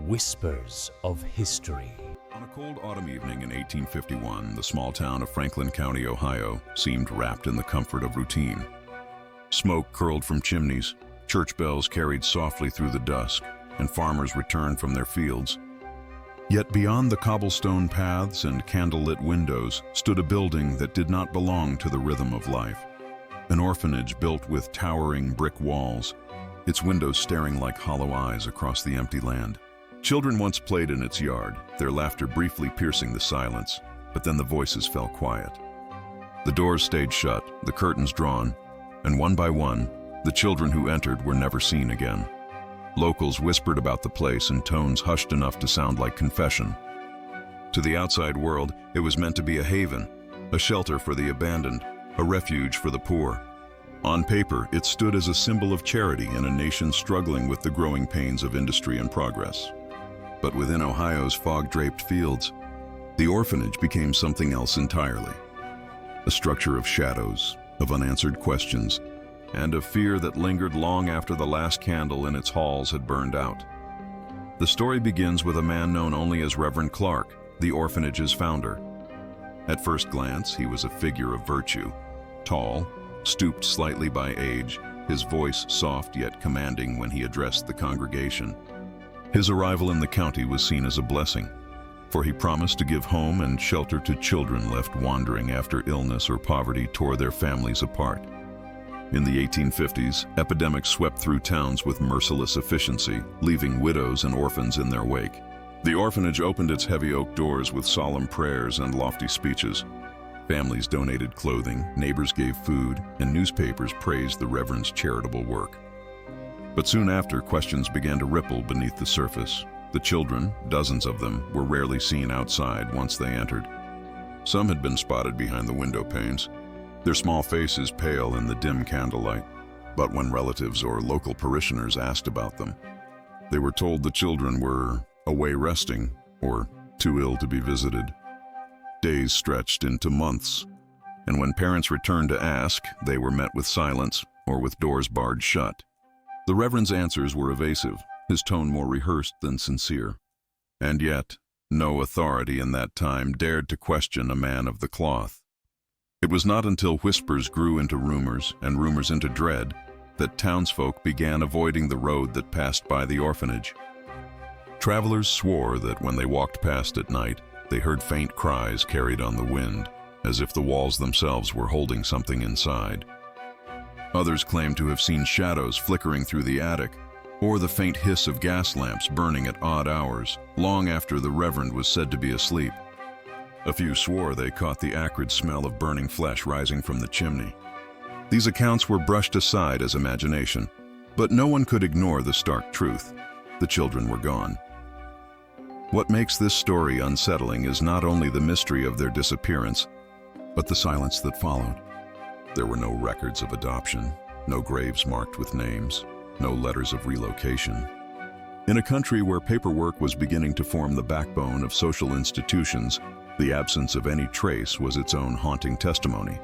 Whispers of History. On a cold autumn evening in 1851, the small town of Franklin County, Ohio, seemed wrapped in the comfort of routine. Smoke curled from chimneys, church bells carried softly through the dusk, and farmers returned from their fields. Yet beyond the cobblestone paths and candle-lit windows stood a building that did not belong to the rhythm of life. An orphanage built with towering brick walls, its windows staring like hollow eyes across the empty land. Children once played in its yard, their laughter briefly piercing the silence, but then the voices fell quiet. The doors stayed shut, the curtains drawn, and one by one, the children who entered were never seen again. Locals whispered about the place in tones hushed enough to sound like confession. To the outside world, it was meant to be a haven, a shelter for the abandoned, a refuge for the poor. On paper, it stood as a symbol of charity in a nation struggling with the growing pains of industry and progress. But within Ohio's fog-draped fields, the orphanage became something else entirely. A structure of shadows, of unanswered questions, and of fear that lingered long after the last candle in its halls had burned out. The story begins with a man known only as Reverend Clark, the orphanage's founder. At first glance, he was a figure of virtue. Tall, stooped slightly by age, his voice soft yet commanding when he addressed the congregation. His arrival in the county was seen as a blessing, for he promised to give home and shelter to children left wandering after illness or poverty tore their families apart. In the 1850s, epidemics swept through towns with merciless efficiency, leaving widows and orphans in their wake. The orphanage opened its heavy oak doors with solemn prayers and lofty speeches. Families donated clothing, neighbors gave food, and newspapers praised the Reverend's charitable work. But soon after, questions began to ripple beneath the surface. The children, dozens of them, were rarely seen outside once they entered. Some had been spotted behind the window panes, their small faces pale in the dim candlelight. But when relatives or local parishioners asked about them, they were told the children were away resting or too ill to be visited. Days stretched into months, and when parents returned to ask, they were met with silence or with doors barred shut. The Reverend's answers were evasive, his tone more rehearsed than sincere. And yet, no authority in that time dared to question a man of the cloth. It was not until whispers grew into rumors and rumors into dread that townsfolk began avoiding the road that passed by the orphanage. Travelers swore that when they walked past at night, they heard faint cries carried on the wind, as if the walls themselves were holding something inside. Others claimed to have seen shadows flickering through the attic, or the faint hiss of gas lamps burning at odd hours, long after the Reverend was said to be asleep. A few swore they caught the acrid smell of burning flesh rising from the chimney. These accounts were brushed aside as imagination, but no one could ignore the stark truth. The children were gone. What makes this story unsettling is not only the mystery of their disappearance, but the silence that followed. There were no records of adoption, no graves marked with names, no letters of relocation. In a country where paperwork was beginning to form the backbone of social institutions, the absence of any trace was its own haunting testimony.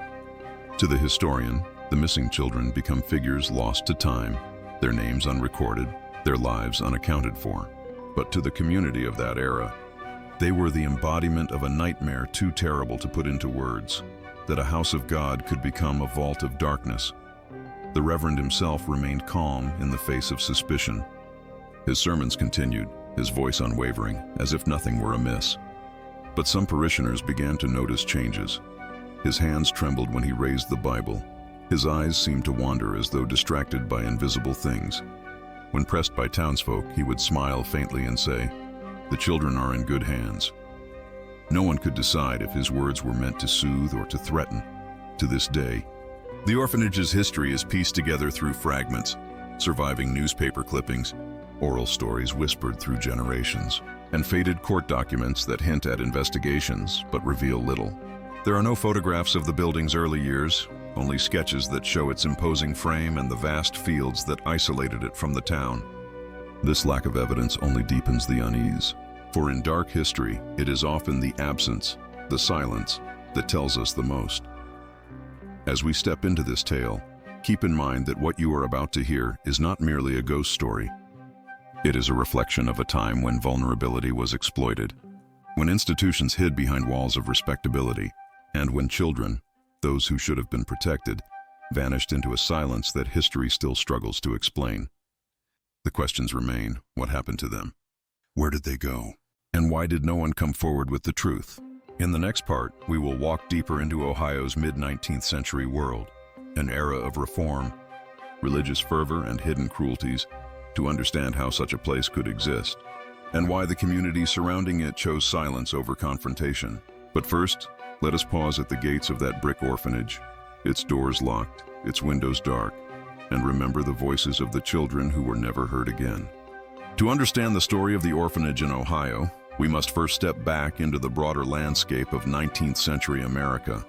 To the historian, the missing children become figures lost to time, their names unrecorded, their lives unaccounted for. But to the community of that era, they were the embodiment of a nightmare too terrible to put into words, that a house of God could become a vault of darkness. The Reverend himself remained calm in the face of suspicion. His sermons continued, his voice unwavering, as if nothing were amiss. But some parishioners began to notice changes. His hands trembled when he raised the Bible. His eyes seemed to wander as though distracted by invisible things. When pressed by townsfolk, he would smile faintly and say, "The children are in good hands." No one could decide if his words were meant to soothe or to threaten. To this day, the orphanage's history is pieced together through fragments, surviving newspaper clippings, oral stories whispered through generations, and faded court documents that hint at investigations but reveal little. There are no photographs of the building's early years, only sketches that show its imposing frame and the vast fields that isolated it from the town. This lack of evidence only deepens the unease. For in dark history, it is often the absence, the silence, that tells us the most. As we step into this tale, keep in mind that what you are about to hear is not merely a ghost story. It is a reflection of a time when vulnerability was exploited, when institutions hid behind walls of respectability, and when children, those who should have been protected, vanished into a silence that history still struggles to explain. The questions remain: what happened to them? Where did they go? And why did no one come forward with the truth? In the next part, we will walk deeper into Ohio's mid-19th century world, an era of reform, religious fervor, and hidden cruelties, to understand how such a place could exist, and why the community surrounding it chose silence over confrontation. But first, let us pause at the gates of that brick orphanage, its doors locked, its windows dark, and remember the voices of the children who were never heard again. To understand the story of the orphanage in Ohio, we must first step back into the broader landscape of 19th century America.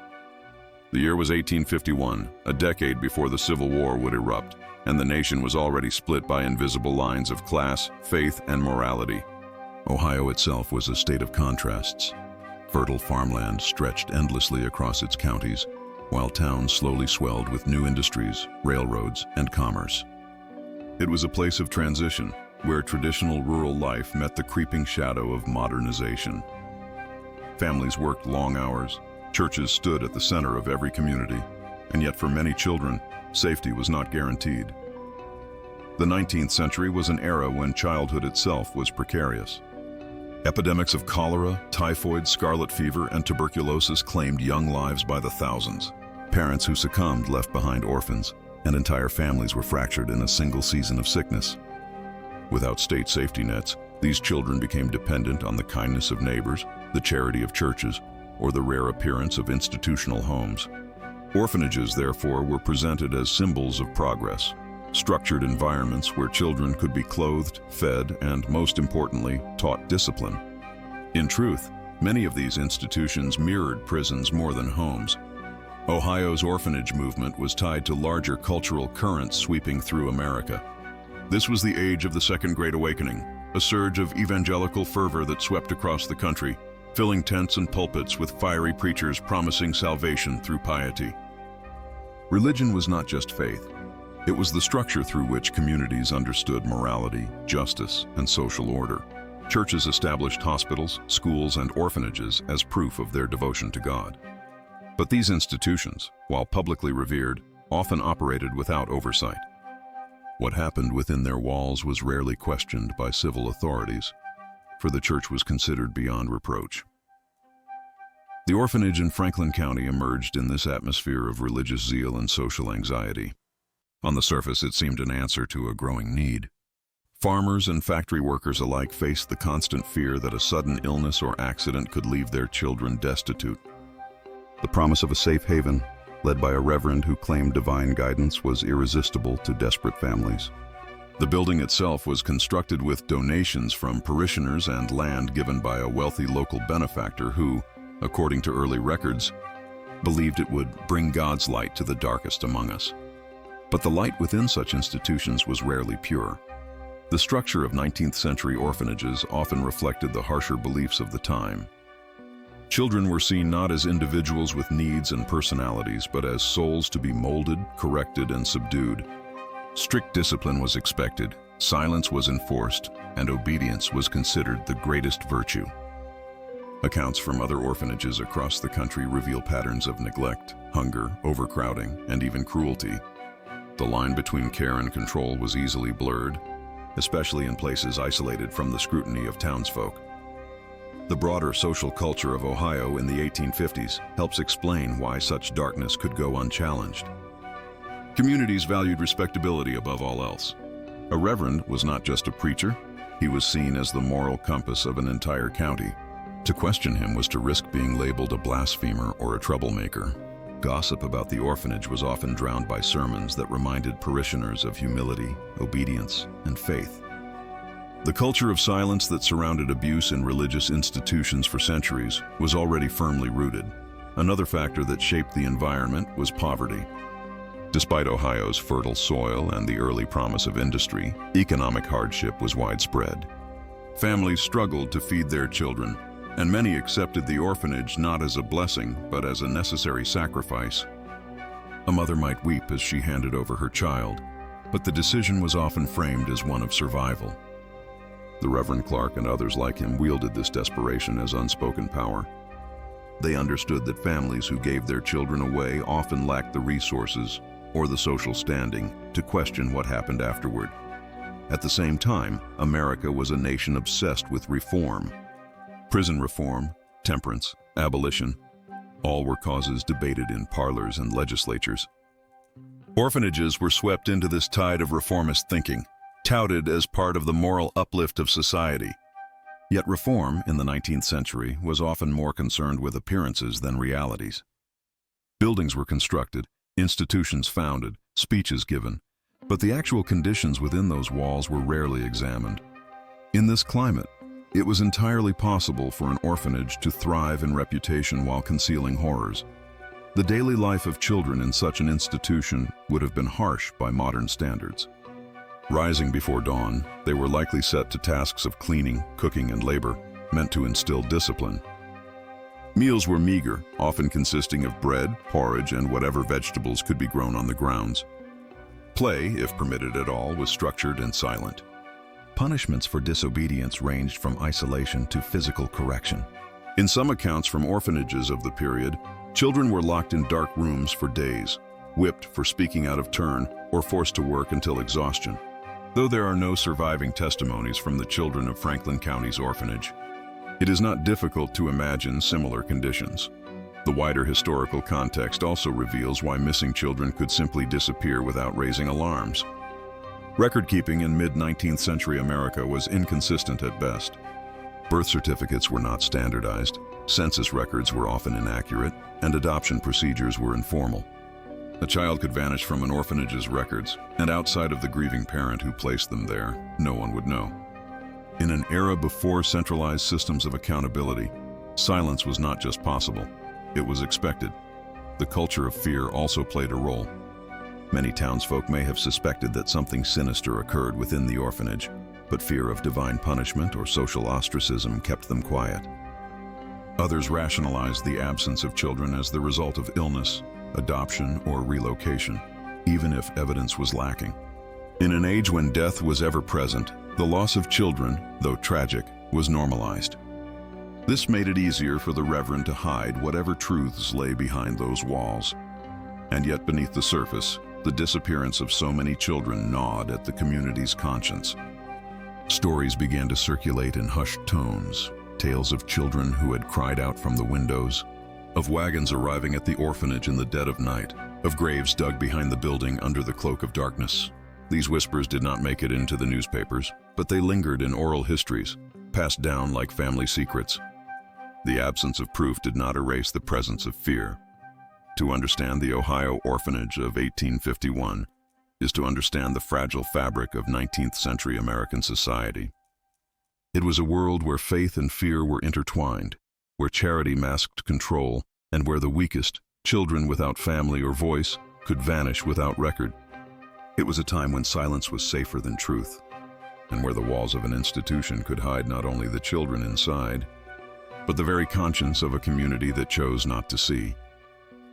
The year was 1851, a decade before the Civil War would erupt, and the nation was already split by invisible lines of class, faith, and morality. Ohio itself was a state of contrasts. Fertile farmland stretched endlessly across its counties, while towns slowly swelled with new industries, railroads, and commerce. It was a place of transition, where traditional rural life met the creeping shadow of modernization. Families worked long hours, churches stood at the center of every community, and yet for many children, safety was not guaranteed. The 19th century was an era when childhood itself was precarious. Epidemics of cholera, typhoid, scarlet fever, and tuberculosis claimed young lives by the thousands. Parents who succumbed left behind orphans, and entire families were fractured in a single season of sickness. Without state safety nets, these children became dependent on the kindness of neighbors, the charity of churches, or the rare appearance of institutional homes. Orphanages, therefore, were presented as symbols of progress, structured environments where children could be clothed, fed, and, most importantly, taught discipline. In truth, many of these institutions mirrored prisons more than homes. Ohio's orphanage movement was tied to larger cultural currents sweeping through America. This was the age of the Second Great Awakening, a surge of evangelical fervor that swept across the country, filling tents and pulpits with fiery preachers promising salvation through piety. Religion was not just faith. It was the structure through which communities understood morality, justice, and social order. Churches established hospitals, schools, and orphanages as proof of their devotion to God. But these institutions, while publicly revered, often operated without oversight. What happened within their walls was rarely questioned by civil authorities, for the church was considered beyond reproach. The orphanage in Franklin County emerged in this atmosphere of religious zeal and social anxiety. On the surface, it seemed an answer to a growing need. Farmers and factory workers alike faced the constant fear that a sudden illness or accident could leave their children destitute. The promise of a safe haven, led by a reverend who claimed divine guidance, was irresistible to desperate families. The building itself was constructed with donations from parishioners and land given by a wealthy local benefactor who, according to early records, believed it would bring God's light to the darkest among us. But the light within such institutions was rarely pure. The structure of 19th century orphanages often reflected the harsher beliefs of the time. Children were seen not as individuals with needs and personalities, but as souls to be molded, corrected, and subdued. Strict discipline was expected, silence was enforced, and obedience was considered the greatest virtue. Accounts from other orphanages across the country reveal patterns of neglect, hunger, overcrowding, and even cruelty. The line between care and control was easily blurred, especially in places isolated from the scrutiny of townsfolk. The broader social culture of Ohio in the 1850s helps explain why such darkness could go unchallenged. Communities valued respectability above all else. A reverend was not just a preacher, he was seen as the moral compass of an entire county. To question him was to risk being labeled a blasphemer or a troublemaker. Gossip about the orphanage was often drowned by sermons that reminded parishioners of humility, obedience, and faith. The culture of silence that surrounded abuse in religious institutions for centuries was already firmly rooted. Another factor that shaped the environment was poverty. Despite Ohio's fertile soil and the early promise of industry, economic hardship was widespread. Families struggled to feed their children, and many accepted the orphanage not as a blessing, but as a necessary sacrifice. A mother might weep as she handed over her child, but the decision was often framed as one of survival. The Reverend Clark and others like him wielded this desperation as unspoken power. They understood that families who gave their children away often lacked the resources or the social standing to question what happened afterward. At the same time, America was a nation obsessed with reform. Prison reform, temperance, abolition, all were causes debated in parlors and legislatures. Orphanages were swept into this tide of reformist thinking, touted as part of the moral uplift of society. Yet reform, in the 19th century, was often more concerned with appearances than realities. Buildings were constructed, institutions founded, speeches given, but the actual conditions within those walls were rarely examined. In this climate, it was entirely possible for an orphanage to thrive in reputation while concealing horrors. The daily life of children in such an institution would have been harsh by modern standards. Rising before dawn, they were likely set to tasks of cleaning, cooking, and labor, meant to instill discipline. Meals were meager, often consisting of bread, porridge, and whatever vegetables could be grown on the grounds. Play, if permitted at all, was structured and silent. Punishments for disobedience ranged from isolation to physical correction. In some accounts from orphanages of the period, children were locked in dark rooms for days, whipped for speaking out of turn, or forced to work until exhaustion. Though there are no surviving testimonies from the children of Franklin County's orphanage, it is not difficult to imagine similar conditions. The wider historical context also reveals why missing children could simply disappear without raising alarms. Record-keeping in mid-19th century America was inconsistent at best. Birth certificates were not standardized, census records were often inaccurate, and adoption procedures were informal. A child could vanish from an orphanage's records, and outside of the grieving parent who placed them there, no one would know. In an era before centralized systems of accountability, silence was not just possible, it was expected. The culture of fear also played a role. Many townsfolk may have suspected that something sinister occurred within the orphanage, but fear of divine punishment or social ostracism kept them quiet. Others rationalized the absence of children as the result of illness, adoption, or relocation, even if evidence was lacking. In an age when death was ever present, the loss of children, though tragic, was normalized. This made it easier for the Reverend to hide whatever truths lay behind those walls. And yet beneath the surface, the disappearance of so many children gnawed at the community's conscience. Stories began to circulate in hushed tones, tales of children who had cried out from the windows, of wagons arriving at the orphanage in the dead of night, of graves dug behind the building under the cloak of darkness. These whispers did not make it into the newspapers, but they lingered in oral histories, passed down like family secrets. The absence of proof did not erase the presence of fear. To understand the Ohio orphanage of 1851 is to understand the fragile fabric of 19th century American society. It was a world where faith and fear were intertwined, where charity masked control, and where the weakest, children without family or voice, could vanish without record. It was a time when silence was safer than truth, and where the walls of an institution could hide not only the children inside, but the very conscience of a community that chose not to see.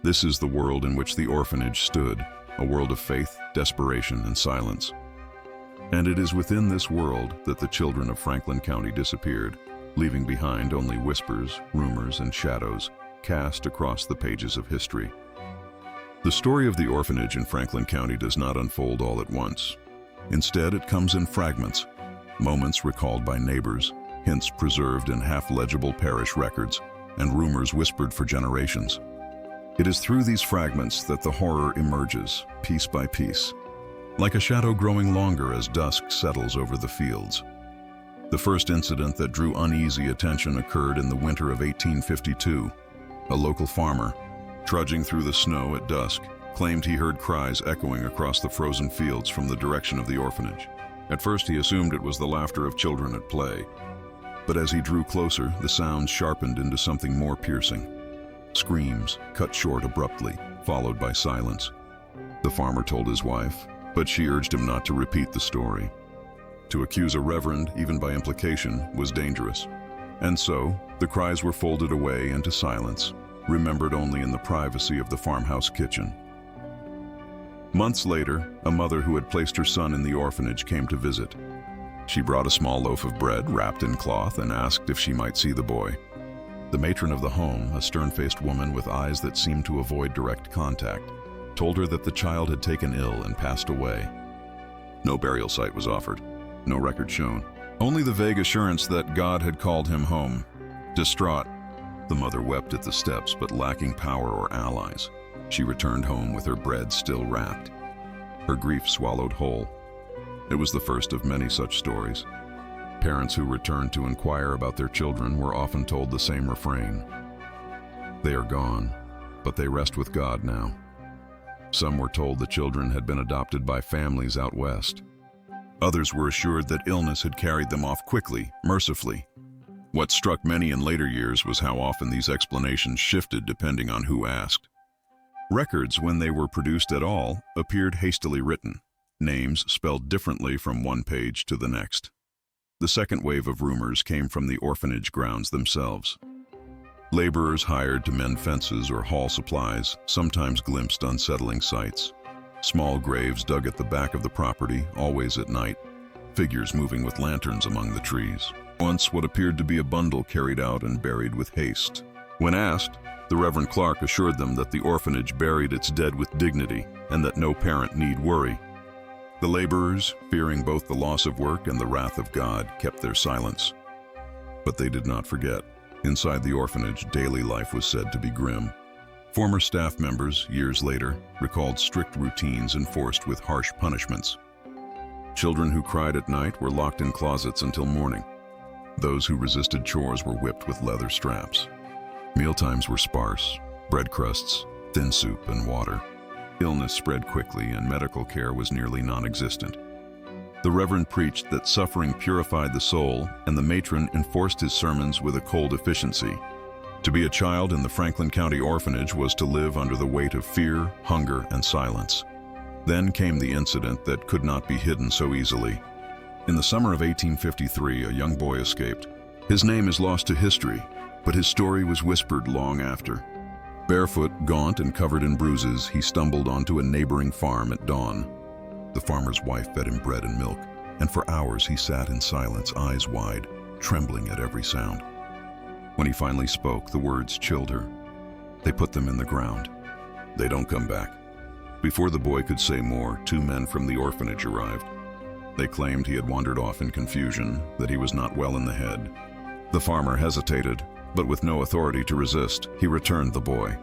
This is the world in which the orphanage stood, a world of faith, desperation, and silence. And it is within this world that the children of Franklin County disappeared, leaving behind only whispers, rumors, and shadows cast across the pages of history. The story of the orphanage in Franklin County does not unfold all at once. Instead, it comes in fragments, moments recalled by neighbors, hints preserved in half-legible parish records, and rumors whispered for generations. It is through these fragments that the horror emerges, piece by piece, like a shadow growing longer as dusk settles over the fields. The first incident that drew uneasy attention occurred in the winter of 1852. A local farmer, trudging through the snow at dusk, claimed he heard cries echoing across the frozen fields from the direction of the orphanage. At first he assumed it was the laughter of children at play. But as he drew closer, the sounds sharpened into something more piercing. Screams, cut short abruptly, followed by silence. The farmer told his wife, but she urged him not to repeat the story. To accuse a reverend, even by implication, was dangerous. And so, the cries were folded away into silence, remembered only in the privacy of the farmhouse kitchen. Months later, a mother who had placed her son in the orphanage came to visit. She brought a small loaf of bread wrapped in cloth and asked if she might see the boy. The matron of the home, a stern-faced woman with eyes that seemed to avoid direct contact, told her that the child had taken ill and passed away. No burial site was offered, no record shown, only the vague assurance that God had called him home. Distraught, the mother wept at the steps, but lacking power or allies. She returned home with her bread still wrapped, her grief swallowed whole. It was the first of many such stories. Parents who returned to inquire about their children were often told the same refrain. They are gone, but they rest with God now. Some were told the children had been adopted by families out west. Others were assured that illness had carried them off quickly, mercifully. What struck many in later years was how often these explanations shifted depending on who asked. Records, when they were produced at all, appeared hastily written, names spelled differently from one page to the next. The second wave of rumors came from the orphanage grounds themselves. Laborers hired to mend fences or haul supplies sometimes glimpsed unsettling sights. Small graves dug at the back of the property, always at night, figures moving with lanterns among the trees. Once what appeared to be a bundle carried out and buried with haste. When asked, the Reverend Clark assured them that the orphanage buried its dead with dignity and that no parent need worry. The laborers, fearing both the loss of work and the wrath of God, kept their silence. But they did not forget. Inside the orphanage, daily life was said to be grim. Former staff members, years later, recalled strict routines enforced with harsh punishments. Children who cried at night were locked in closets until morning. Those who resisted chores were whipped with leather straps. Mealtimes were sparse, bread crusts, thin soup, and water. Illness spread quickly and medical care was nearly non-existent. The Reverend preached that suffering purified the soul, and the matron enforced his sermons with a cold efficiency. To be a child in the Franklin County Orphanage was to live under the weight of fear, hunger, and silence. Then came the incident that could not be hidden so easily. In the summer of 1853, a young boy escaped. His name is lost to history, but his story was whispered long after. Barefoot, gaunt, and covered in bruises, he stumbled onto a neighboring farm at dawn. The farmer's wife fed him bread and milk, and for hours he sat in silence, eyes wide, trembling at every sound. When he finally spoke, the words chilled her. They put them in the ground. They don't come back. Before the boy could say more, two men from the orphanage arrived. They claimed he had wandered off in confusion, that he was not well in the head. The farmer hesitated, but with no authority to resist, he returned the boy.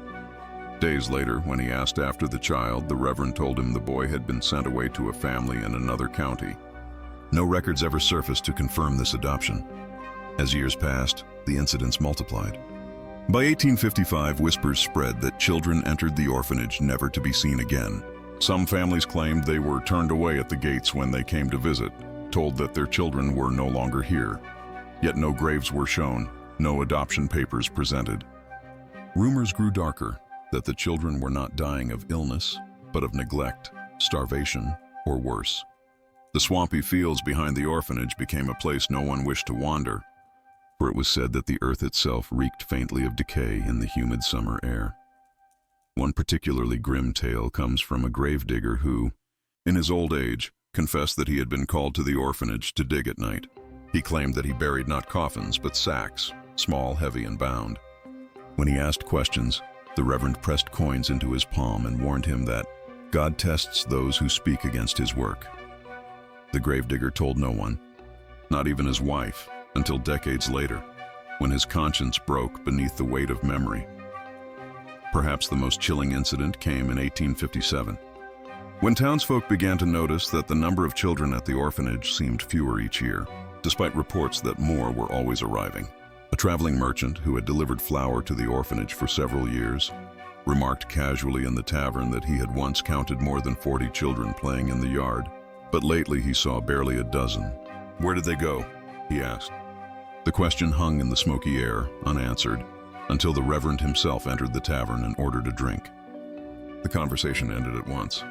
Days later, when he asked after the child, the Reverend told him the boy had been sent away to a family in another county. No records ever surfaced to confirm this adoption. As years passed, the incidents multiplied. By 1855, whispers spread that children entered the orphanage never to be seen again. Some families claimed they were turned away at the gates when they came to visit, told that their children were no longer here. Yet no graves were shown, no adoption papers presented. Rumors grew darker, that the children were not dying of illness, but of neglect, starvation, or worse. The swampy fields behind the orphanage became a place no one wished to wander, for it was said that the earth itself reeked faintly of decay in the humid summer air. One particularly grim tale comes from a gravedigger who, in his old age, confessed that he had been called to the orphanage to dig at night. He claimed that he buried not coffins, but sacks, small, heavy, and bound. When he asked questions, the Reverend pressed coins into his palm and warned him that God tests those who speak against his work. The gravedigger told no one, not even his wife, until decades later, when his conscience broke beneath the weight of memory. Perhaps the most chilling incident came in 1857, when townsfolk began to notice that the number of children at the orphanage seemed fewer each year, despite reports that more were always arriving. A traveling merchant who had delivered flour to the orphanage for several years remarked casually in the tavern that he had once counted more than 40 children playing in the yard, but lately he saw barely a dozen. "Where did they go?" he asked. The question hung in the smoky air, unanswered, until the Reverend himself entered the tavern and ordered a drink. The conversation ended at once.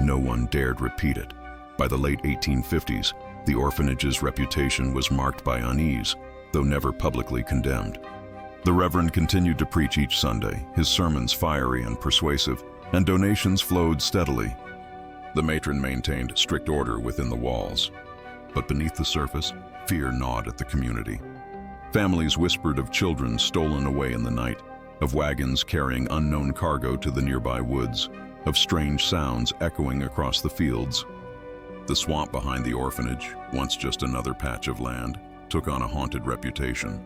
No one dared repeat it. By the late 1850s, the orphanage's reputation was marked by unease, though never publicly condemned. The Reverend continued to preach each Sunday, his sermons fiery and persuasive, and donations flowed steadily. The matron maintained strict order within the walls. But beneath the surface, fear gnawed at the community. Families whispered of children stolen away in the night, of wagons carrying unknown cargo to the nearby woods, of strange sounds echoing across the fields. The swamp behind the orphanage, once just another patch of land, took on a haunted reputation.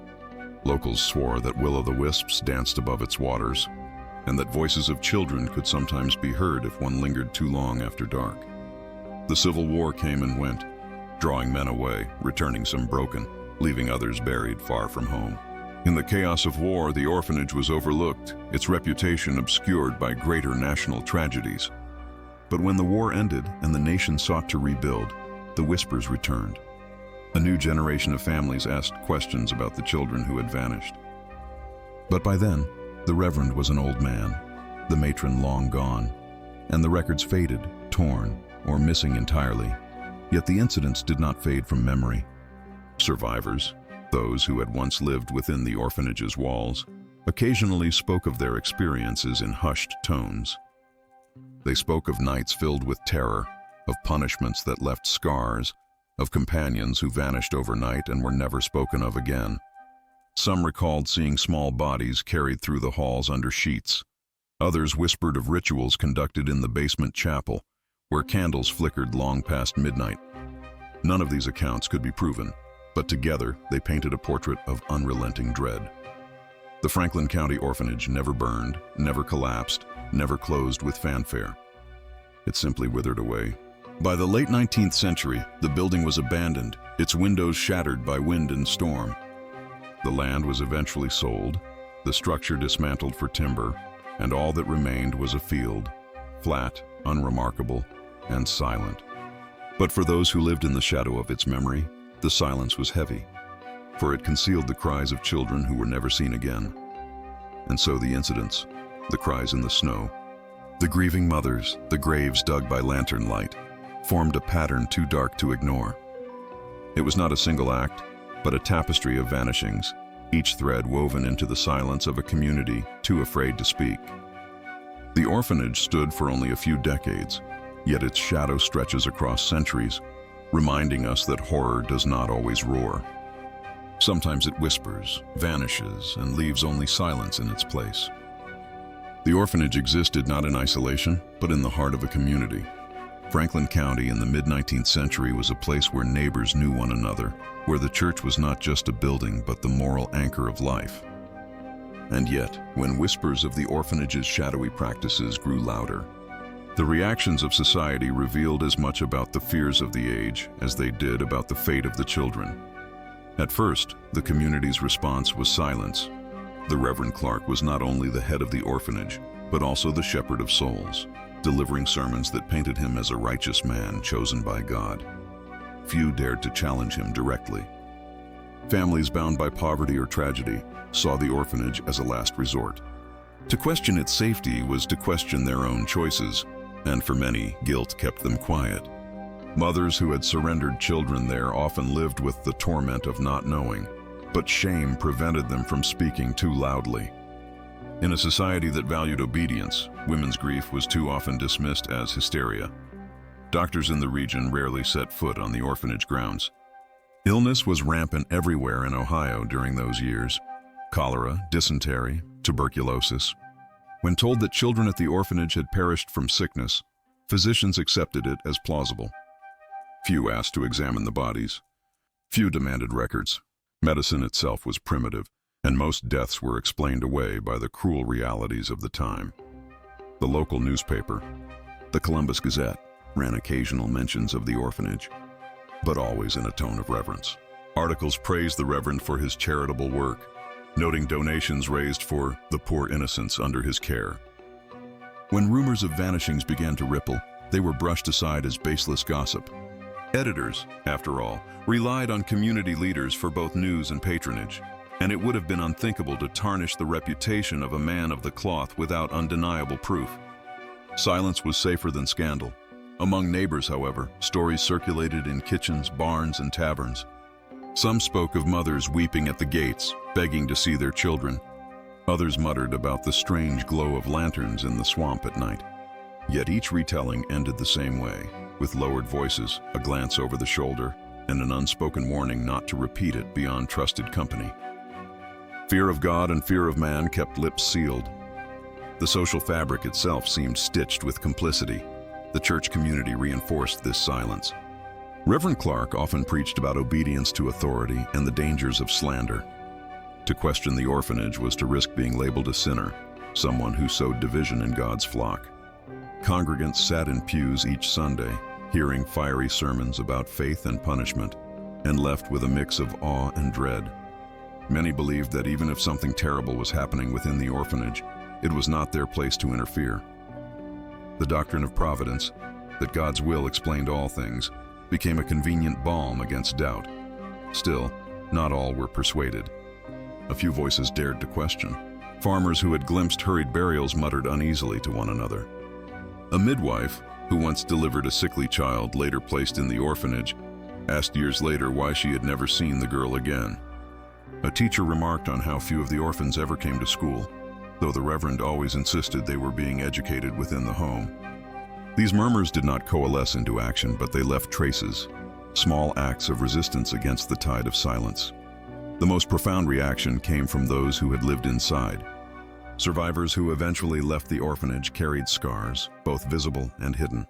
Locals swore that will-o'-the-wisps danced above its waters, and that voices of children could sometimes be heard if one lingered too long after dark. The Civil War came and went, drawing men away, returning some broken, leaving others buried far from home. In the chaos of war, the orphanage was overlooked, its reputation obscured by greater national tragedies. But when the war ended and the nation sought to rebuild, the whispers returned. A new generation of families asked questions about the children who had vanished. But by then, the Reverend was an old man, the matron long gone, and the records faded, torn, or missing entirely. Yet the incidents did not fade from memory. Survivors, those who had once lived within the orphanage's walls, occasionally spoke of their experiences in hushed tones. They spoke of nights filled with terror, of punishments that left scars, of companions who vanished overnight and were never spoken of again. Some recalled seeing small bodies carried through the halls under sheets. Others whispered of rituals conducted in the basement chapel, where candles flickered long past midnight. None of these accounts could be proven, but together they painted a portrait of unrelenting dread. The Franklin County Orphanage never burned, never collapsed, never closed with fanfare. It simply withered away. By the late 19th century, the building was abandoned, its windows shattered by wind and storm. The land was eventually sold, the structure dismantled for timber, and all that remained was a field, flat, unremarkable, and silent. But for those who lived in the shadow of its memory, the silence was heavy, for it concealed the cries of children who were never seen again. And so the incidents, the cries in the snow, the grieving mothers, the graves dug by lantern light, formed a pattern too dark to ignore. It was not a single act, but a tapestry of vanishings, each thread woven into the silence of a community too afraid to speak. The orphanage stood for only a few decades, yet its shadow stretches across centuries, reminding us that horror does not always roar. Sometimes it whispers, vanishes, and leaves only silence in its place. The orphanage existed not in isolation, but in the heart of a community. Franklin County in the mid-19th century was a place where neighbors knew one another, where the church was not just a building, but the moral anchor of life. And yet, when whispers of the orphanage's shadowy practices grew louder, the reactions of society revealed as much about the fears of the age as they did about the fate of the children. At first, the community's response was silence. The Reverend Clark was not only the head of the orphanage, but also the shepherd of souls, delivering sermons that painted him as a righteous man chosen by God. Few dared to challenge him directly. Families bound by poverty or tragedy saw the orphanage as a last resort. To question its safety was to question their own choices, and for many, guilt kept them quiet. Mothers who had surrendered children there often lived with the torment of not knowing, but shame prevented them from speaking too loudly. In a society that valued obedience, women's grief was too often dismissed as hysteria. Doctors in the region rarely set foot on the orphanage grounds. Illness was rampant everywhere in Ohio during those years: cholera, dysentery, tuberculosis. When told that children at the orphanage had perished from sickness, physicians accepted it as plausible. Few asked to examine the bodies. Few demanded records. Medicine itself was primitive, and most deaths were explained away by the cruel realities of the time. The local newspaper, the Columbus Gazette, ran occasional mentions of the orphanage, but always in a tone of reverence. Articles praised the Reverend for his charitable work, noting donations raised for the poor innocents under his care. When rumors of vanishings began to ripple, they were brushed aside as baseless gossip. Editors, after all, relied on community leaders for both news and patronage, and it would have been unthinkable to tarnish the reputation of a man of the cloth without undeniable proof. Silence was safer than scandal. Among neighbors, however, stories circulated in kitchens, barns, and taverns. Some spoke of mothers weeping at the gates, begging to see their children. Others muttered about the strange glow of lanterns in the swamp at night. Yet each retelling ended the same way, with lowered voices, a glance over the shoulder, and an unspoken warning not to repeat it beyond trusted company. Fear of God and fear of man kept lips sealed. The social fabric itself seemed stitched with complicity. The church community reinforced this silence. Reverend Clark often preached about obedience to authority and the dangers of slander. To question the orphanage was to risk being labeled a sinner, someone who sowed division in God's flock. Congregants sat in pews each Sunday, hearing fiery sermons about faith and punishment, and left with a mix of awe and dread. Many believed that even if something terrible was happening within the orphanage, it was not their place to interfere. The doctrine of providence, that God's will explained all things, became a convenient balm against doubt. Still, not all were persuaded. A few voices dared to question. Farmers who had glimpsed hurried burials muttered uneasily to one another. A midwife, who once delivered a sickly child later placed in the orphanage, asked years later why she had never seen the girl again. A teacher remarked on how few of the orphans ever came to school, though the reverend always insisted they were being educated within the home. These murmurs did not coalesce into action, but they left traces, small acts of resistance against the tide of silence. The most profound reaction came from those who had lived inside. Survivors who eventually left the orphanage carried scars, both visible and hidden.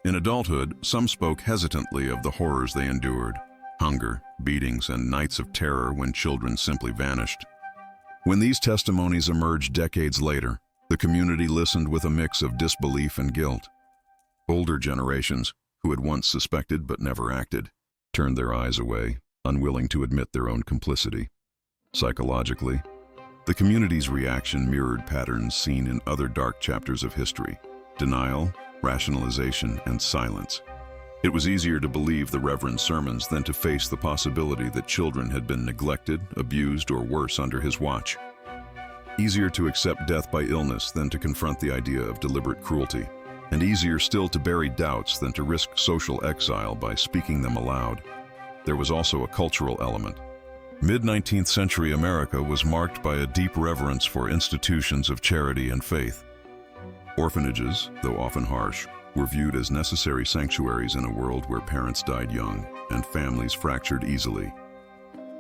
In adulthood, some spoke hesitantly of the horrors they endured: hunger, beatings, and nights of terror when children simply vanished. When these testimonies emerged decades later, the community listened with a mix of disbelief and guilt. Older generations, who had once suspected but never acted, turned their eyes away, unwilling to admit their own complicity. Psychologically, the community's reaction mirrored patterns seen in other dark chapters of history: denial, rationalization, and silence. It was easier to believe the reverend's sermons than to face the possibility that children had been neglected, abused, or worse under his watch. Easier to accept death by illness than to confront the idea of deliberate cruelty, and easier still to bury doubts than to risk social exile by speaking them aloud. There was also a cultural element. Mid-19th century America was marked by a deep reverence for institutions of charity and faith. Orphanages, though often harsh, were viewed as necessary sanctuaries in a world where parents died young and families fractured easily.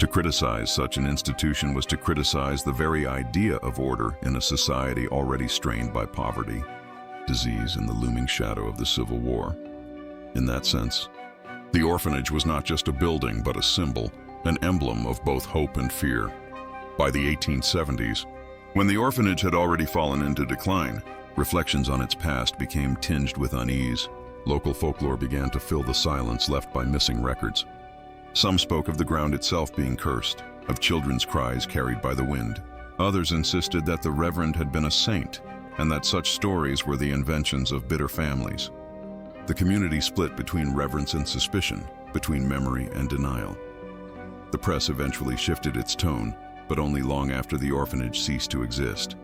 To criticize such an institution was to criticize the very idea of order in a society already strained by poverty, disease, and the looming shadow of the Civil War. In that sense, the orphanage was not just a building but a symbol, an emblem of both hope and fear. By the 1870s, when the orphanage had already fallen into decline, reflections on its past became tinged with unease. Local folklore began to fill the silence left by missing records. Some spoke of the ground itself being cursed, of children's cries carried by the wind. Others insisted that the reverend had been a saint, and that such stories were the inventions of bitter families. The community split between reverence and suspicion, between memory and denial. The press eventually shifted its tone, but only long after the orphanage ceased to exist.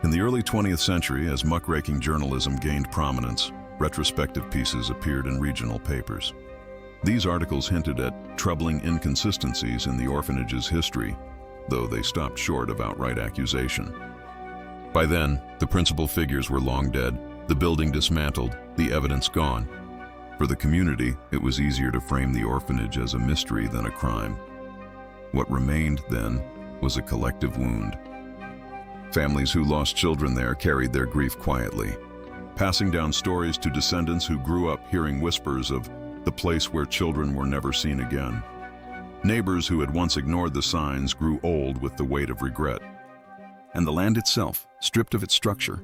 In the early 20th century, as muckraking journalism gained prominence, retrospective pieces appeared in regional papers. These articles hinted at troubling inconsistencies in the orphanage's history, though they stopped short of outright accusation. By then, the principal figures were long dead, the building dismantled, the evidence gone. For the community, it was easier to frame the orphanage as a mystery than a crime. What remained, then, was a collective wound. Families who lost children there carried their grief quietly, passing down stories to descendants who grew up hearing whispers of the place where children were never seen again. Neighbors who had once ignored the signs grew old with the weight of regret. And the land itself, stripped of its structure,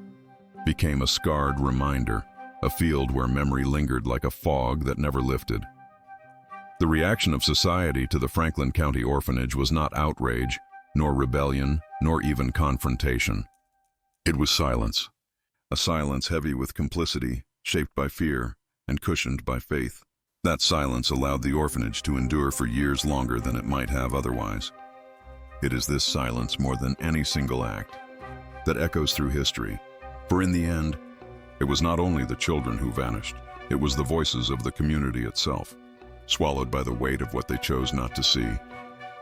became a scarred reminder, a field where memory lingered like a fog that never lifted. The reaction of society to the Franklin County Orphanage was not outrage, nor rebellion, nor even confrontation. It was silence, a silence heavy with complicity, shaped by fear, and cushioned by faith. That silence allowed the orphanage to endure for years longer than it might have otherwise. It is this silence, more than any single act, that echoes through history. For in the end, it was not only the children who vanished, it was the voices of the community itself, swallowed by the weight of what they chose not to see.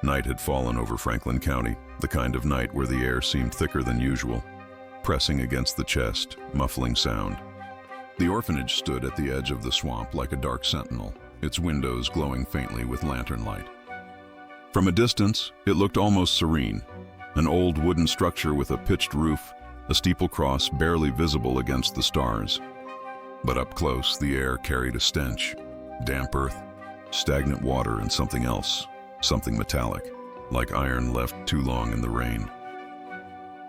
Night had fallen over Franklin County, the kind of night where the air seemed thicker than usual, pressing against the chest, muffling sound. The orphanage stood at the edge of the swamp like a dark sentinel, its windows glowing faintly with lantern light. From a distance, it looked almost serene, an old wooden structure with a pitched roof, a steeple cross barely visible against the stars. But up close, the air carried a stench, damp earth, stagnant water, and something else, something metallic, like iron left too long in the rain.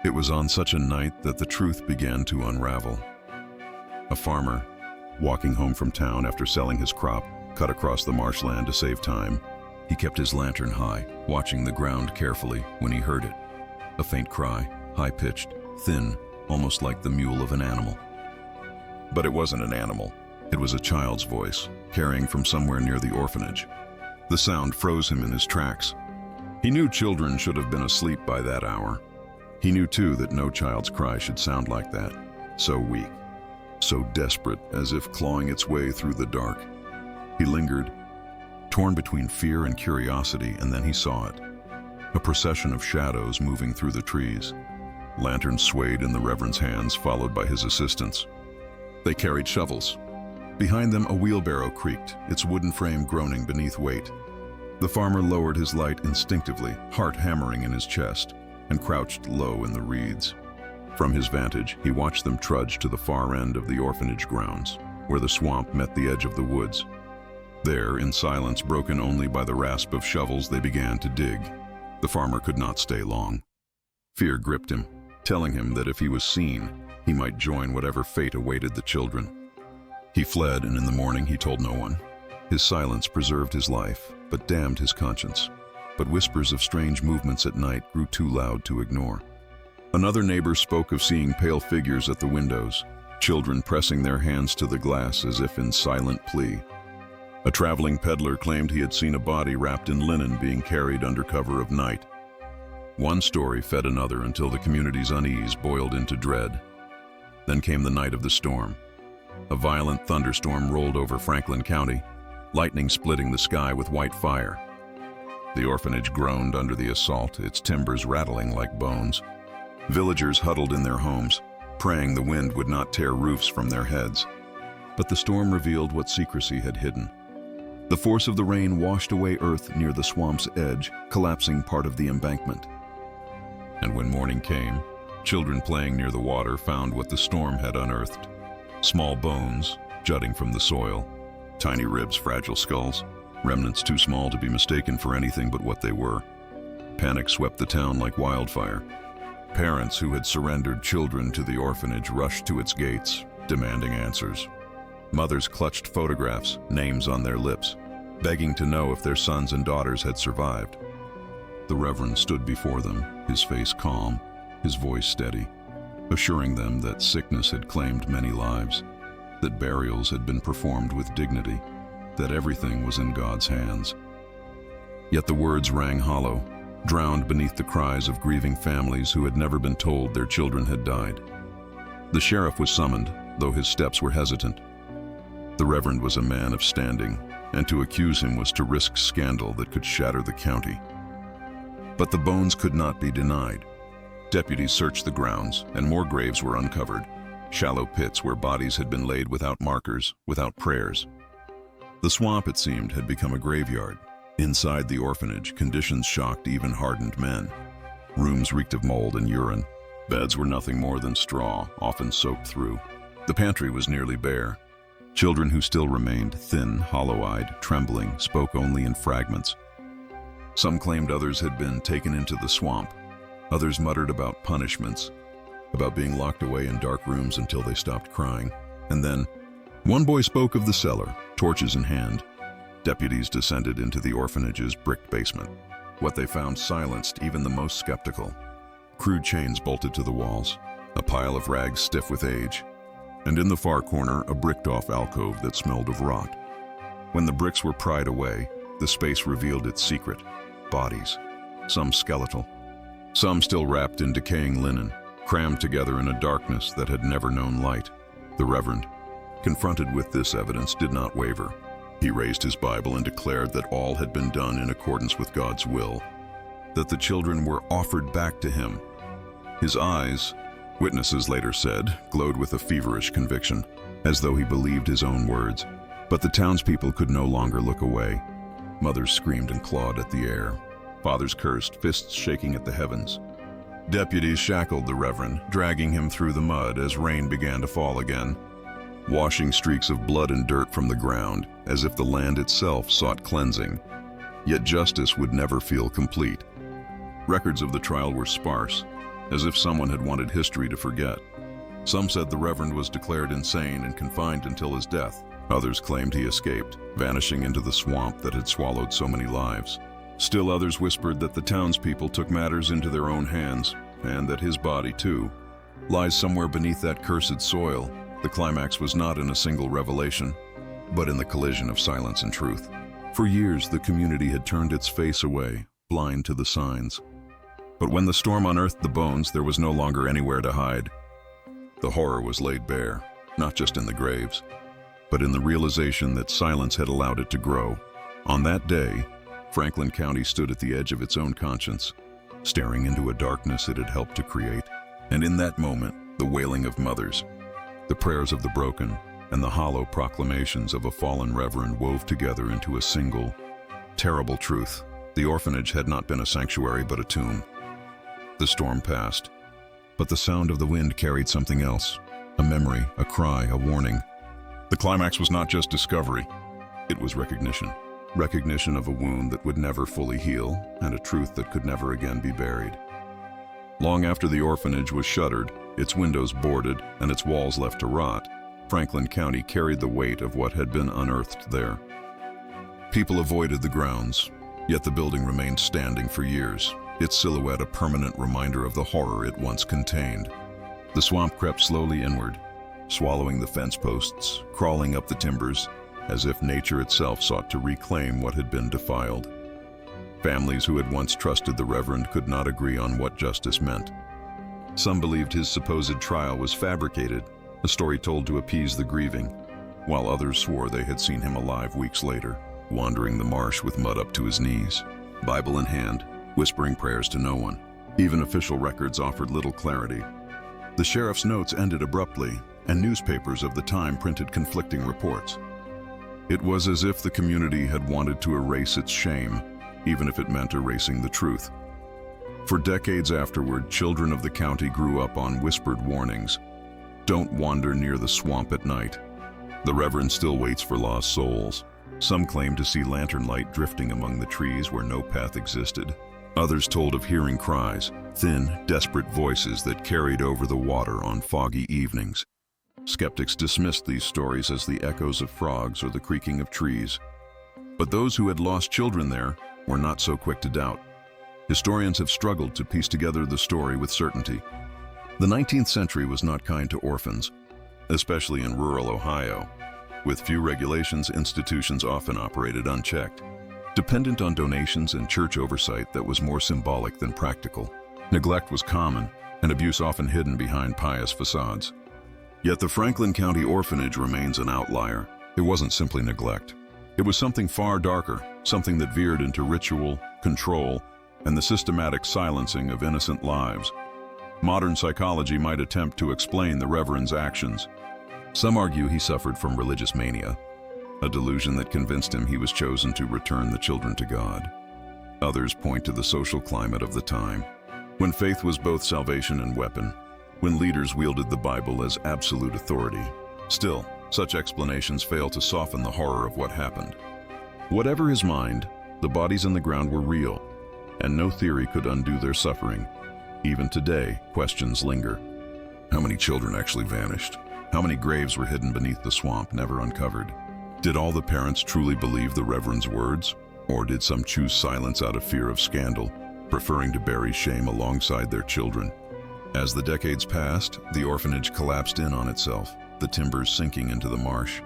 It was on such a night that the truth began to unravel. A farmer, walking home from town after selling his crop, cut across the marshland to save time. He kept his lantern high, watching the ground carefully when he heard it. A faint cry, high-pitched, thin, almost like the mewl of an animal. But it wasn't an animal. It was a child's voice, carrying from somewhere near the orphanage. The sound froze him in his tracks. He knew children should have been asleep by that hour. He knew too that no child's cry should sound like that, so weak, so desperate, as if clawing its way through the dark. He lingered, torn between fear and curiosity, and then he saw it. A procession of shadows moving through the trees. Lanterns swayed in the Reverend's hands, followed by his assistants. They carried shovels. Behind them, a wheelbarrow creaked, its wooden frame groaning beneath weight. The farmer lowered his light instinctively, heart hammering in his chest, and crouched low in the reeds. From his vantage, he watched them trudge to the far end of the orphanage grounds, where the swamp met the edge of the woods. There, in silence broken only by the rasp of shovels, they began to dig. The farmer could not stay long. Fear gripped him, telling him that if he was seen, he might join whatever fate awaited the children. He fled, and in the morning he told no one. His silence preserved his life, but damned his conscience. But whispers of strange movements at night grew too loud to ignore. Another neighbor spoke of seeing pale figures at the windows, children pressing their hands to the glass as if in silent plea. A traveling peddler claimed he had seen a body wrapped in linen being carried under cover of night. One story fed another until the community's unease boiled into dread. Then came the night of the storm. A violent thunderstorm rolled over Franklin County, lightning splitting the sky with white fire. The orphanage groaned under the assault, its timbers rattling like bones. Villagers huddled in their homes, praying the wind would not tear roofs from their heads. But the storm revealed what secrecy had hidden. The force of the rain washed away earth near the swamp's edge, collapsing part of the embankment. And when morning came, children playing near the water found what the storm had unearthed. Small bones jutting from the soil, tiny ribs, fragile skulls, remnants too small to be mistaken for anything but what they were. Panic swept the town like wildfire. Parents who had surrendered children to the orphanage rushed to its gates, demanding answers. Mothers clutched photographs, names on their lips, begging to know if their sons and daughters had survived. The Reverend stood before them, his face calm, his voice steady, assuring them that sickness had claimed many lives, that burials had been performed with dignity, that everything was in God's hands. Yet the words rang hollow, drowned beneath the cries of grieving families who had never been told their children had died. The sheriff was summoned, though his steps were hesitant. The Reverend was a man of standing, and to accuse him was to risk scandal that could shatter the county. But the bones could not be denied. Deputies searched the grounds, and more graves were uncovered, shallow pits where bodies had been laid without markers, without prayers. The swamp, it seemed, had become a graveyard. Inside the orphanage, conditions shocked even hardened men. Rooms reeked of mold and urine. Beds were nothing more than straw, often soaked through. The pantry was nearly bare. Children who still remained thin, hollow-eyed, trembling, spoke only in fragments. Some claimed others had been taken into the swamp. Others muttered about punishments, about being locked away in dark rooms until they stopped crying. And then, one boy spoke of the cellar, torches in hand. Deputies descended into the orphanage's bricked basement. What they found silenced even the most skeptical. Crude chains bolted to the walls, a pile of rags stiff with age, and in the far corner, a bricked-off alcove that smelled of rot. When the bricks were pried away, the space revealed its secret: bodies, some skeletal, some still wrapped in decaying linen, crammed together in a darkness that had never known light. The Reverend, confronted with this evidence, did not waver. He raised his Bible and declared that all had been done in accordance with God's will, that the children were offered back to him. His eyes, witnesses later said, glowed with a feverish conviction, as though he believed his own words. But the townspeople could no longer look away. Mothers screamed and clawed at the air. Fathers cursed, fists shaking at the heavens. Deputies shackled the Reverend, dragging him through the mud as rain began to fall again, washing streaks of blood and dirt from the ground, as if the land itself sought cleansing. Yet justice would never feel complete. Records of the trial were sparse, as if someone had wanted history to forget. Some said the Reverend was declared insane and confined until his death. Others claimed he escaped, vanishing into the swamp that had swallowed so many lives. Still others whispered that the townspeople took matters into their own hands, and that his body, too, lies somewhere beneath that cursed soil. The climax was not in a single revelation, but in the collision of silence and truth. For years, the community had turned its face away, blind to the signs. But when the storm unearthed the bones, there was no longer anywhere to hide. The horror was laid bare, not just in the graves, but in the realization that silence had allowed it to grow. On that day, Franklin County stood at the edge of its own conscience, staring into a darkness it had helped to create. And in that moment, the wailing of mothers, the prayers of the broken, and the hollow proclamations of a fallen reverend wove together into a single, terrible truth. The orphanage had not been a sanctuary but a tomb. The storm passed, but the sound of the wind carried something else, a memory, a cry, a warning. The climax was not just discovery, it was recognition. Recognition of a wound that would never fully heal, and a truth that could never again be buried. Long after the orphanage was shuttered, its windows boarded, and its walls left to rot, Franklin County carried the weight of what had been unearthed there. People avoided the grounds, yet the building remained standing for years, its silhouette a permanent reminder of the horror it once contained. The swamp crept slowly inward, swallowing the fence posts, crawling up the timbers, as if nature itself sought to reclaim what had been defiled. Families who had once trusted the Reverend could not agree on what justice meant. Some believed his supposed trial was fabricated, a story told to appease the grieving, while others swore they had seen him alive weeks later, wandering the marsh with mud up to his knees, Bible in hand, whispering prayers to no one. Even official records offered little clarity. The sheriff's notes ended abruptly, and newspapers of the time printed conflicting reports. It was as if the community had wanted to erase its shame, even if it meant erasing the truth. For decades afterward, children of the county grew up on whispered warnings. Don't wander near the swamp at night. The Reverend still waits for lost souls. Some claim to see lantern light drifting among the trees where no path existed. Others told of hearing cries, thin, desperate voices that carried over the water on foggy evenings. Skeptics dismissed these stories as the echoes of frogs or the creaking of trees. But those who had lost children there were not so quick to doubt. Historians have struggled to piece together the story with certainty. The 19th century was not kind to orphans, especially in rural Ohio. With few regulations, institutions often operated unchecked, dependent on donations and church oversight that was more symbolic than practical. Neglect was common, and abuse often hidden behind pious facades. Yet the Franklin County Orphanage remains an outlier. It wasn't simply neglect. It was something far darker, something that veered into ritual, control, and the systematic silencing of innocent lives. Modern psychology might attempt to explain the Reverend's actions. Some argue he suffered from religious mania, a delusion that convinced him he was chosen to return the children to God. Others point to the social climate of the time, when faith was both salvation and weapon, when leaders wielded the Bible as absolute authority. Still, such explanations fail to soften the horror of what happened. Whatever his mind, the bodies in the ground were real, and no theory could undo their suffering. Even today, questions linger. How many children actually vanished? How many graves were hidden beneath the swamp, never uncovered? Did all the parents truly believe the Reverend's words? Or did some choose silence out of fear of scandal, preferring to bury shame alongside their children? As the decades passed, the orphanage collapsed in on itself, the timbers sinking into the marsh.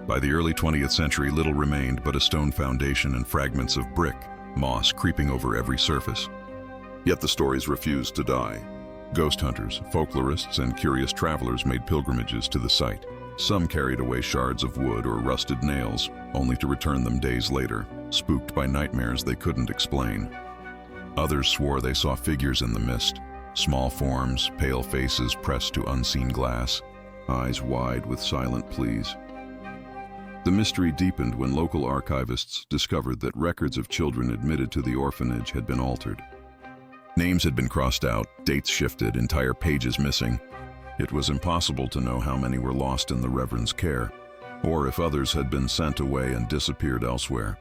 By the early 20th century, little remained but a stone foundation and fragments of brick, moss creeping over every surface. Yet the stories refused to die. Ghost hunters, folklorists, and curious travelers made pilgrimages to the site. Some carried away shards of wood or rusted nails, only to return them days later, spooked by nightmares they couldn't explain. Others swore they saw figures in the mist, small forms, pale faces pressed to unseen glass, eyes wide with silent pleas. The mystery deepened when local archivists discovered that records of children admitted to the orphanage had been altered. Names had been crossed out, dates shifted, entire pages missing. It was impossible to know how many were lost in the Reverend's care, or if others had been sent away and disappeared elsewhere.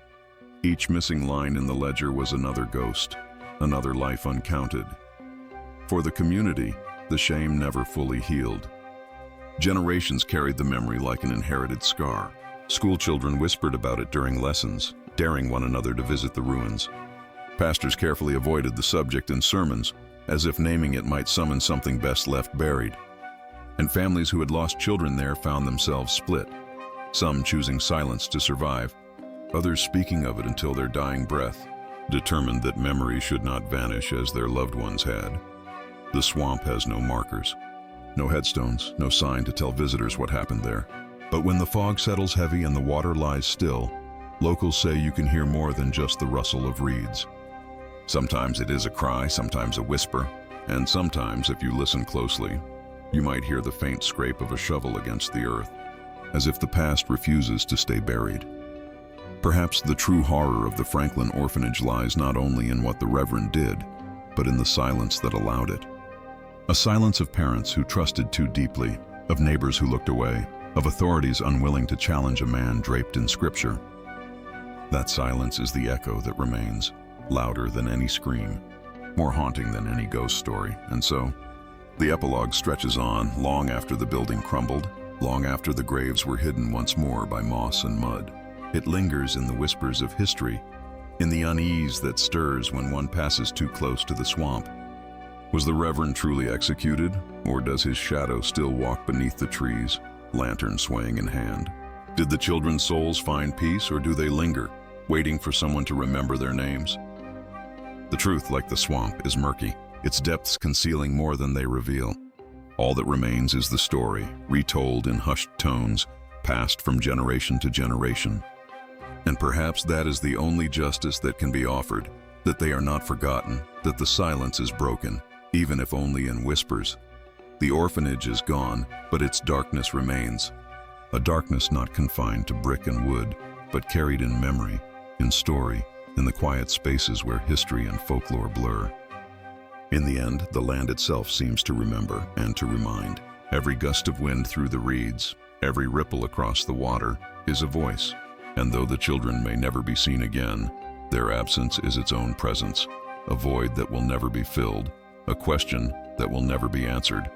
Each missing line in the ledger was another ghost, another life uncounted. For the community, the shame never fully healed. Generations carried the memory like an inherited scar. School children whispered about it during lessons, daring one another to visit the ruins. Pastors carefully avoided the subject in sermons, as if naming it might summon something best left buried. And families who had lost children there found themselves split, some choosing silence to survive, others speaking of it until their dying breath, determined that memory should not vanish as their loved ones had. The swamp has no markers, no headstones, no sign to tell visitors what happened there. But when the fog settles heavy and the water lies still, locals say you can hear more than just the rustle of reeds. Sometimes it is a cry, sometimes a whisper, and sometimes, if you listen closely, you might hear the faint scrape of a shovel against the earth, as if the past refuses to stay buried. Perhaps the true horror of the Franklin Orphanage lies not only in what the Reverend did, but in the silence that allowed it. A silence of parents who trusted too deeply, of neighbors who looked away, of authorities unwilling to challenge a man draped in scripture. That silence is the echo that remains, louder than any scream, more haunting than any ghost story. And so, the epilogue stretches on long after the building crumbled, long after the graves were hidden once more by moss and mud. It lingers in the whispers of history, in the unease that stirs when one passes too close to the swamp. Was the Reverend truly executed, or does his shadow still walk beneath the trees, lantern swaying in hand? Did the children's souls find peace, or do they linger, waiting for someone to remember their names? The truth, like the swamp, is murky, its depths concealing more than they reveal. All that remains is the story, retold in hushed tones, passed from generation to generation. And perhaps that is the only justice that can be offered, that they are not forgotten, that the silence is broken, even if only in whispers. The orphanage is gone, but its darkness remains. A darkness not confined to brick and wood, but carried in memory, in story, in the quiet spaces where history and folklore blur. In the end, the land itself seems to remember and to remind. Every gust of wind through the reeds, every ripple across the water, is a voice. And though the children may never be seen again, their absence is its own presence, a void that will never be filled, a question that will never be answered.